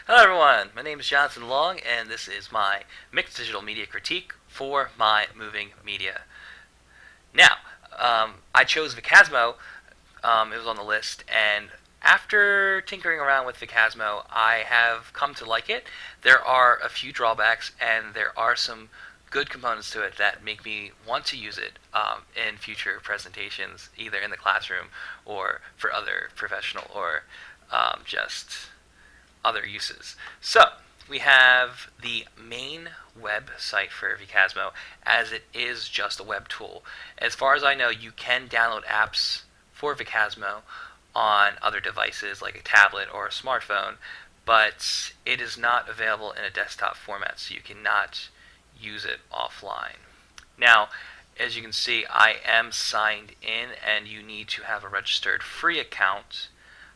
Hello everyone, my name is Johnson Long and this is my mixed digital media critique for my moving media. Now, I chose VCASMO, it was on the list, and after tinkering around with VCASMO, I have come to like it. There are a few drawbacks and there are some good components to it that make me want to use it in future presentations, either in the classroom or for other professional or just other uses. So, we have the main website for VCASMO, as it is just a web tool. As far as I know, you can download apps for VCASMO on other devices like a tablet or a smartphone, but it is not available in a desktop format, so you cannot use it offline. Now, as you can see, I am signed in, and you need to have a registered free account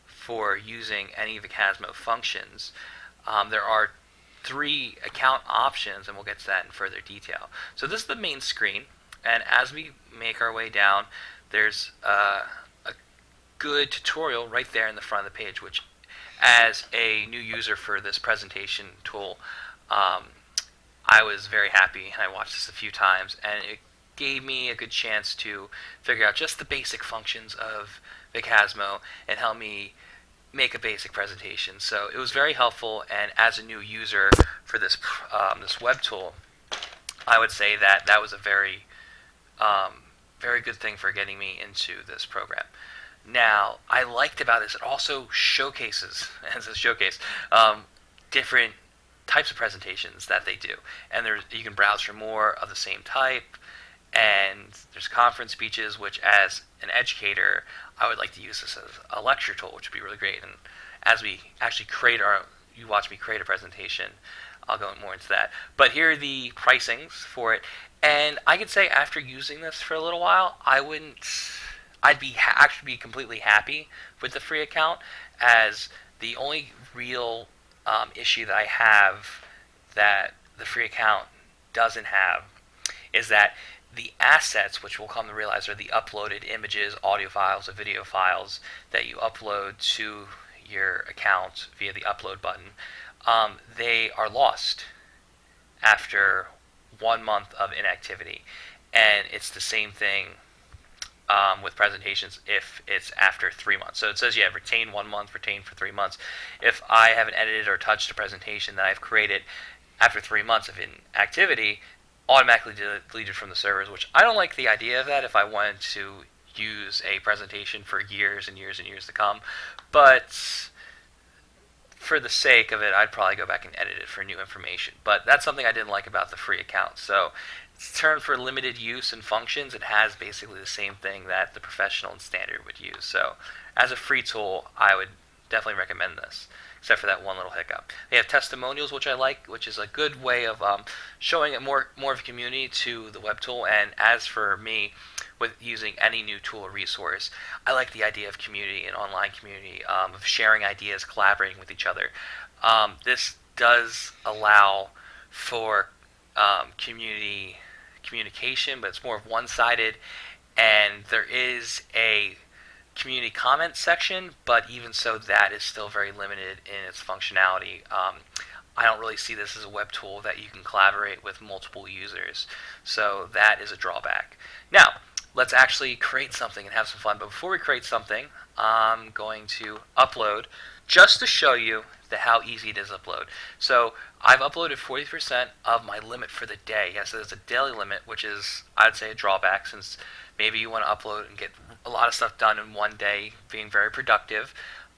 for using any of the VCASMO functions. There are three account options, and we'll get to that in further detail. So this is the main screen, and as we make our way down, there's a good tutorial right there in the front of the page, which, as a new user for this presentation tool, I was very happy, and I watched this a few times, and it gave me a good chance to figure out just the basic functions of VCASMO and help me make a basic presentation. So it was very helpful, and as a new user for this web tool, I would say that that was a very very good thing for getting me into this program. Now, I liked about this, it also showcases, as a showcase, different types of presentations that they do, and you can browse for more of the same type. And there's conference speeches, which as an educator, I would like to use this as a lecture tool, which would be really great. And as we actually you watch me create a presentation, I'll go more into that. But here are the pricings for it. And I could say after using this for a little while, I'd actually be completely happy with the free account, as the only real issue that I have that the free account doesn't have is that the assets, which we'll come to realize are the uploaded images, audio files, or video files that you upload to your account via the upload button, they are lost after 1 month of inactivity. And it's the same thing with presentations if it's after 3 months. So it says, yeah, retain 1 month, retain for 3 months. If I haven't edited or touched a presentation that I've created after 3 months of inactivity, automatically deleted from the servers, which I don't like the idea of that if I wanted to use a presentation for years and years and years to come. But for the sake of it, I'd probably go back and edit it for new information. But that's something I didn't like about the free account. So it's termed for limited use and functions. It has basically the same thing that the professional and standard would use. So as a free tool, I would definitely recommend this, except for that one little hiccup. They have testimonials, which I like, which is a good way of showing it more of a community to the web tool. And as for me, with using any new tool or resource, I like the idea of community and online community, of sharing ideas, collaborating with each other. This does allow for communication, but it's more of one-sided, and there is a community comment section, but even so, that is still very limited in its functionality. I don't really see this as a web tool that you can collaborate with multiple users, so that is a drawback. Now, let's actually create something and have some fun. But before we create something, I'm going to upload just to show you how easy it is to upload. So I've uploaded 40% of my limit for the day. Yes, there's a daily limit, which is, I'd say, a drawback, since maybe you want to upload and get a lot of stuff done in one day, being very productive,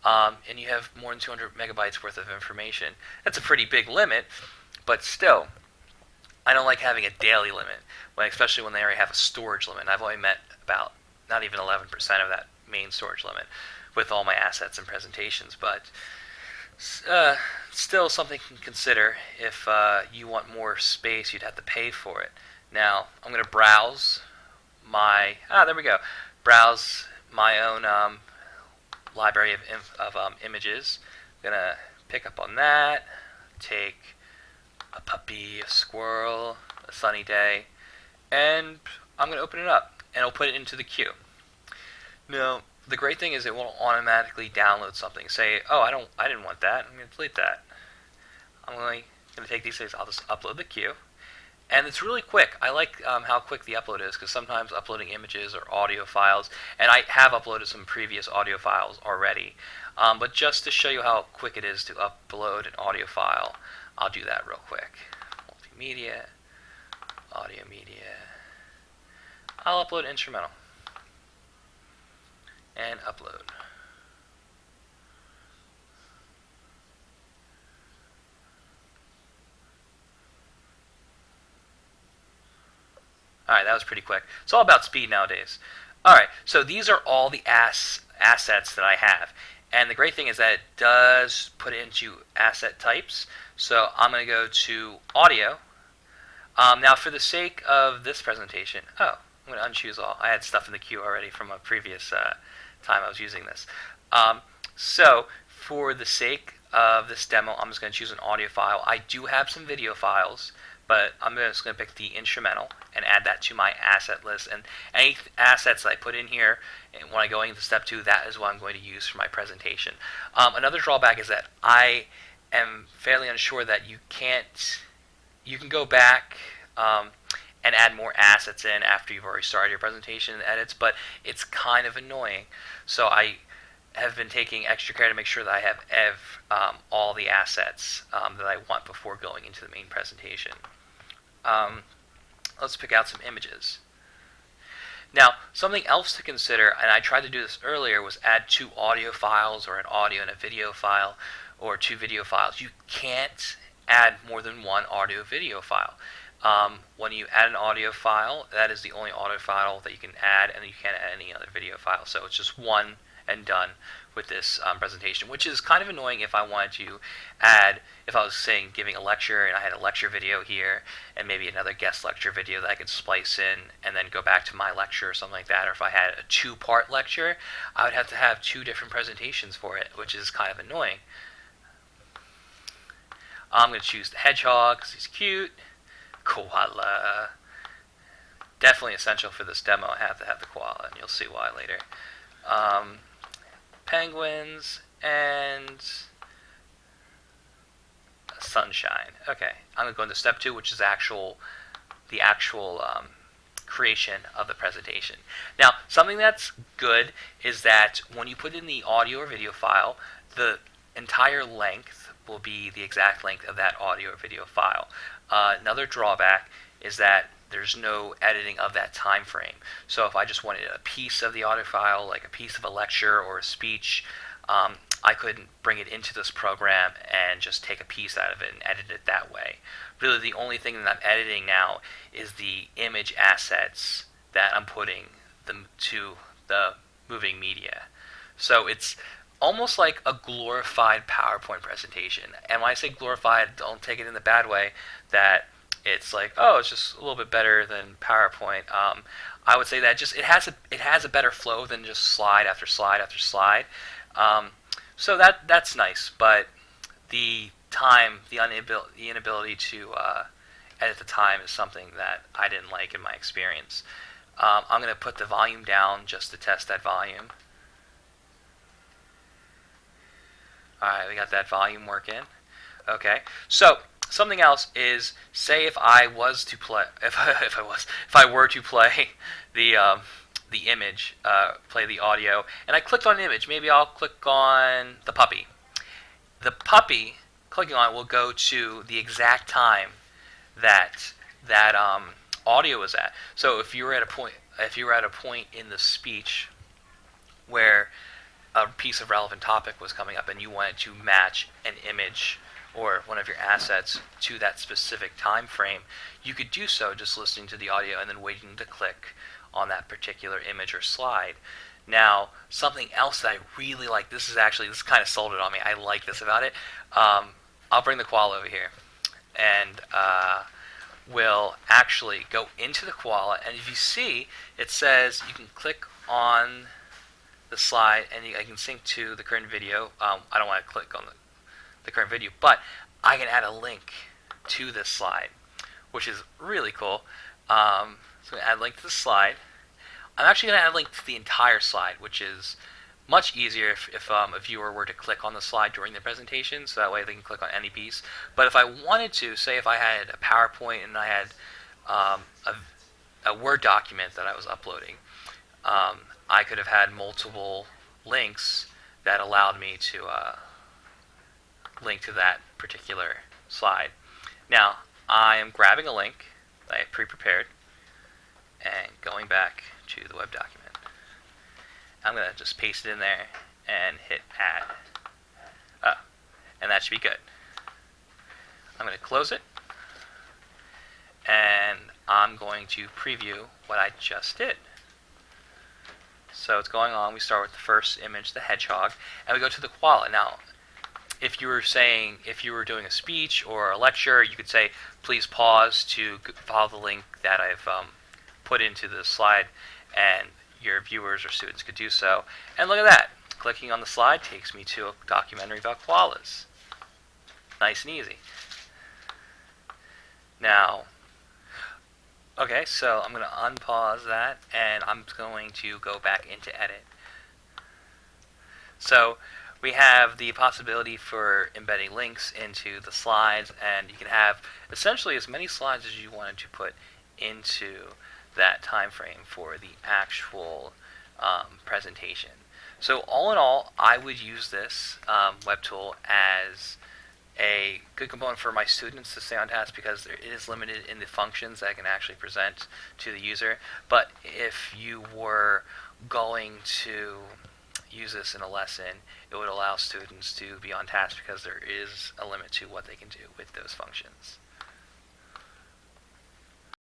and you have more than 200 megabytes worth of information. That's a pretty big limit, but still, I don't like having a daily limit, especially when they already have a storage limit. I've only met about not even 11% of that main storage limit with all my assets and presentations, but still something you can consider. If you want more space, you'd have to pay for it. Now, I'm going to browse there we go. Browse my own library of images. I'm going to pick up on that, take a puppy, a squirrel, a sunny day, and I'm going to open it up, and I'll put it into the queue. Now, the great thing is it won't automatically download something. Say, oh, I didn't want that. I'm going to delete that. I'm going to take these things. I'll just upload the queue. And it's really quick. I like how quick the upload is, because sometimes uploading images or audio files, and I have uploaded some previous audio files already, but just to show you how quick it is to upload an audio file, I'll do that real quick. Multimedia, audio media. I'll upload instrumental. And upload. Alright, that was pretty quick. It's all about speed nowadays. Alright, so these are all the assets that I have. And the great thing is that it does put it into asset types. So I'm going to go to audio. Now for the sake of this presentation, I'm going to unchoose all. I had stuff in the queue already from a previous time I was using this. So for the sake of this demo, I'm just going to choose an audio file. I do have some video files, but I'm just going to pick the instrumental and add that to my asset list. And any assets I put in here, and when I go into step 2, that is what I'm going to use for my presentation. Another drawback is that I am fairly unsure that you can go back and add more assets in after you've already started your presentation and edits, but it's kind of annoying. So I have been taking extra care to make sure that I have all the assets that I want before going into the main presentation. Let's pick out some images. Now, something else to consider, and I tried to do this earlier, was add 2 audio files or an audio and a video file, or 2 video files. You can't add more than 1 audio video file. When you add an audio file, that is the only audio file that you can add, and you can't add any other video file. So it's just one and done with this presentation, which is kind of annoying if I wanted to add, if I was saying giving a lecture and I had a lecture video here and maybe another guest lecture video that I could splice in and then go back to my lecture or something like that, or if I had a 2-part lecture, I would have to have 2 different presentations for it, which is kind of annoying. I'm going to choose the hedgehog because he's cute. Koala. Definitely essential for this demo. I have to have the koala, and you'll see why later. Penguins and sunshine. Okay, I'm going to go into step 2, which is the actual creation of the presentation. Now, something that's good is that when you put in the audio or video file, the entire length will be the exact length of that audio or video file. Another drawback is that there's no editing of that time frame. So if I just wanted a piece of the audio file, like a piece of a lecture or a speech, I couldn't bring it into this program and just take a piece out of it and edit it that way. Really, the only thing that I'm editing now is the image assets that I'm putting to the moving media. So it's almost like a glorified PowerPoint presentation. And when I say glorified, don't take it in the bad way that it's like, oh, it's just a little bit better than PowerPoint. I would say that just it has a better flow than just slide after slide after slide. So that's nice, but the inability to edit the time is something that I didn't like in my experience. I'm going to put the volume down just to test that volume. Alright, we got that volume working. Okay, so something else is, say if I were to play the image, play the audio, and I clicked on an image. Maybe I'll click on the puppy. The puppy, clicking on it, will go to the exact time that audio is at. So if you were at a point in the speech where a piece of relevant topic was coming up and you wanted to match an image or one of your assets to that specific time frame, you could do so just listening to the audio and then waiting to click on that particular image or slide. Now, something else that I really like, this kind of sold it on me. I like this about it. I'll bring the koala over here, and we'll actually go into the koala, and if you see, it says you can click on the slide and I can sync to the current video. I don't want to click on the current video, but I can add a link to this slide, which is really cool. So I'm going to add a link to the slide. I'm actually going to add a link to the entire slide, which is much easier if a viewer were to click on the slide during the presentation, so that way they can click on any piece. But if I wanted to, say if I had a PowerPoint and I had a Word document that I was uploading, I could have had multiple links that allowed me to link to that particular slide. Now, I am grabbing a link that I have pre-prepared and going back to the web document. I'm going to just paste it in there and hit add. And that should be good. I'm going to close it, and I'm going to preview what I just did. So it's going on. We start with the first image, the hedgehog, and we go to the koala. Now, if you were doing a speech or a lecture, you could say, please pause to follow the link that I've put into the slide, and your viewers or students could do so. And look at that. Clicking on the slide takes me to a documentary about koalas. Nice and easy. Now, okay, so I'm going to unpause that, and I'm going to go back into edit. So we have the possibility for embedding links into the slides, and you can have essentially as many slides as you wanted to put into that time frame for the actual presentation. So all in all, I would use this web tool as a good component for my students to stay on task, because it is limited in the functions that I can actually present to the user. But if you were going to use this in a lesson, it would allow students to be on task, because there is a limit to what they can do with those functions.